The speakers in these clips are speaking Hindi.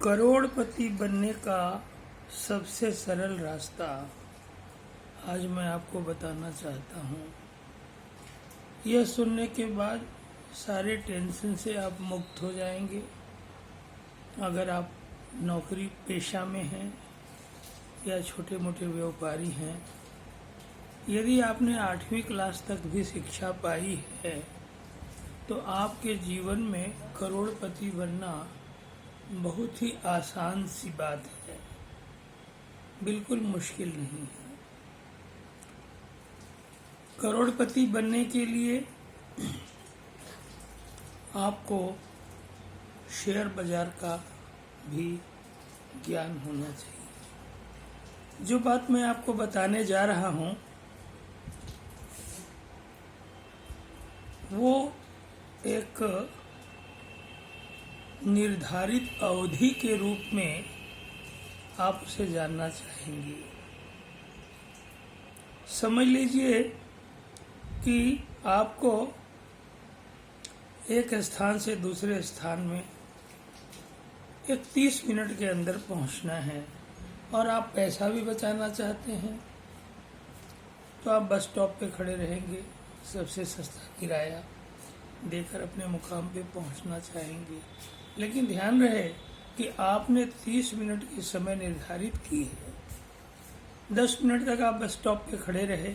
करोड़पति बनने का सबसे सरल रास्ता आज मैं आपको बताना चाहता हूँ। यह सुनने के बाद सारे टेंशन से आप मुक्त हो जाएंगे। अगर आप नौकरी पेशा में हैं या छोटे मोटे व्यापारी हैं, यदि आपने 8वीं क्लास तक भी शिक्षा पाई है तो आपके जीवन में करोड़पति बनना बहुत ही आसान सी बात है, बिल्कुल मुश्किल नहीं है। करोड़पति बनने के लिए आपको शेयर बाजार का भी ज्ञान होना चाहिए। जो बात मैं आपको बताने जा रहा हूँ वो एक निर्धारित अवधि के रूप में आप उसे जानना चाहेंगे। समझ लीजिए कि आपको एक स्थान से दूसरे स्थान में एक 30 मिनट के अंदर पहुंचना है और आप पैसा भी बचाना चाहते हैं, तो आप बस स्टॉप पे खड़े रहेंगे, सबसे सस्ता किराया देकर अपने मुकाम पे पहुंचना चाहेंगे। लेकिन ध्यान रहे कि आपने 30 मिनट की समय निर्धारित की है। 10 मिनट तक आप बस स्टॉप पे खड़े रहे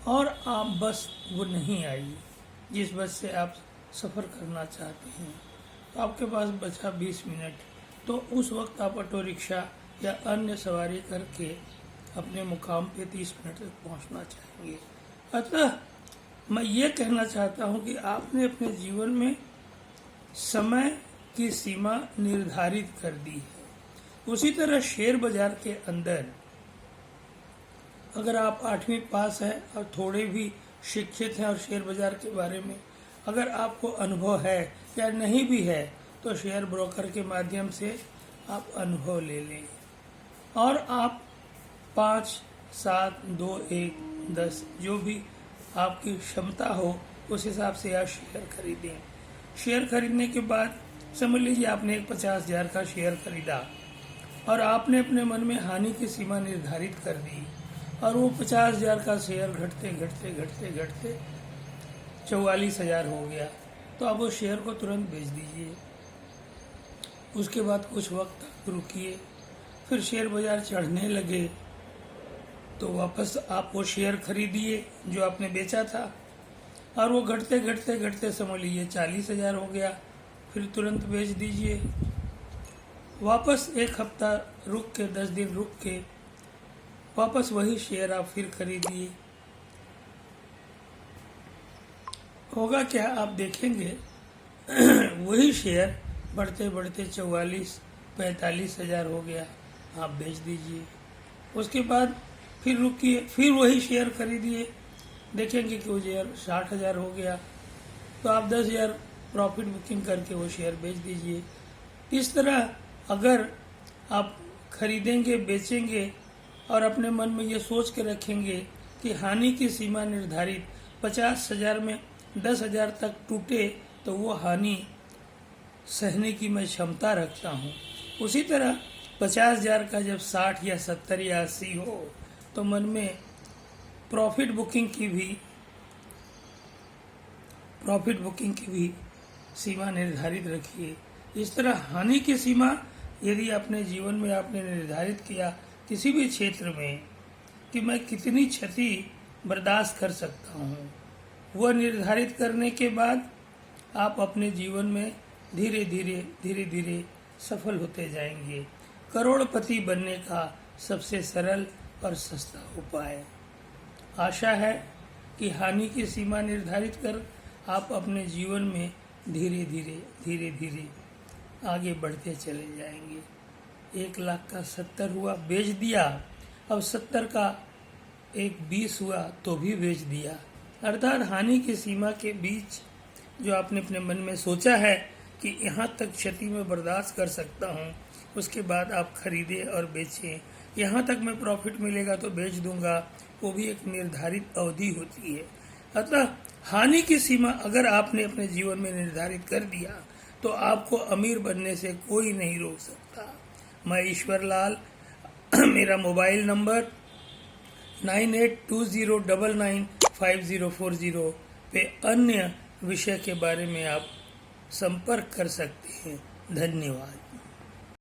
और आप बस वो नहीं आई जिस बस से आप सफ़र करना चाहते हैं, तो आपके पास बचा 20 मिनट। तो उस वक्त आप ऑटो रिक्शा या अन्य सवारी करके अपने मुकाम पे 30 मिनट तक पहुंचना चाहेंगे। अतः मैं ये कहना चाहता हूं कि आपने अपने जीवन में समय की सीमा निर्धारित कर दी है। उसी तरह शेयर बाजार के अंदर अगर आप 8वीं पास हैं और थोड़े भी शिक्षित हैं और शेयर बाजार के बारे में अगर आपको अनुभव है या नहीं भी है, तो शेयर ब्रोकर के माध्यम से आप अनुभव ले लें और आप 5, 7, 2, 1, 10 जो भी आपकी क्षमता हो उस हिसाब से आप शेयर खरीदें। शेयर खरीदने के बाद समझ लीजिए आपने एक 50,000 का शेयर खरीदा और आपने अपने मन में हानि की सीमा निर्धारित कर दी और वो 50,000 का शेयर घटते घटते घटते घटते 44,000 हो गया, तो आप वो शेयर को तुरंत बेच दीजिए। उसके बाद कुछ वक्त तक रुकिए, फिर शेयर बाजार चढ़ने लगे तो वापस आप वो शेयर खरीदिए जो आपने बेचा था और वो घटते घटते घटते समझ लीजिए 40,000 हो गया, फिर तुरंत बेच दीजिए। वापस एक हफ्ता रुक के 10 दिन रुक के वापस वही शेयर आप फिर खरीदिए। होगा क्या, आप देखेंगे वही शेयर बढ़ते बढ़ते 44-45,000 हो गया, आप बेच दीजिए। उसके बाद फिर रुकिए, फिर वही शेयर खरीदिए, देखेंगे कि वो शेयर 60,000 हो गया, तो आप 10,000 प्रॉफिट बुकिंग करके वो शेयर बेच दीजिए। इस तरह अगर आप खरीदेंगे, बेचेंगे और अपने मन में ये सोच के रखेंगे कि हानि की सीमा निर्धारित 50,000 में 10,000 तक टूटे तो वो हानि सहने की मैं क्षमता रखता हूँ। उसी तरह 50,000 का जब 60 या 70 या 80 हो तो मन में प्रॉफिट बुकिंग की भी सीमा निर्धारित रखिए। इस तरह हानि की सीमा यदि अपने जीवन में आपने निर्धारित किया किसी भी क्षेत्र में कि मैं कितनी क्षति बर्दाश्त कर सकता हूँ, वह निर्धारित करने के बाद आप अपने जीवन में धीरे धीरे सफल होते जाएंगे। करोड़पति बनने का सबसे सरल और सस्ता उपाय। आशा है कि हानि की सीमा निर्धारित कर आप अपने जीवन में धीरे धीरे आगे बढ़ते चले जाएंगे। 1 लाख का 70 हुआ, बेच दिया। अब 70 का एक 20 हुआ तो भी बेच दिया। अर्थात हानि की सीमा के बीच जो आपने अपने मन में सोचा है कि यहाँ तक क्षति में बर्दाश्त कर सकता हूँ, उसके बाद आप खरीदें और बेचें। यहाँ तक मैं प्रॉफिट मिलेगा तो बेच दूंगा, वो भी एक निर्धारित अवधि होती है। अतः हानि की सीमा अगर आपने अपने जीवन में निर्धारित कर दिया तो आपको अमीर बनने से कोई नहीं रोक सकता। मैं ईश्वर लाल, मेरा मोबाइल नंबर 9820995040 पे अन्य विषय के बारे में आप संपर्क कर सकते हैं। धन्यवाद।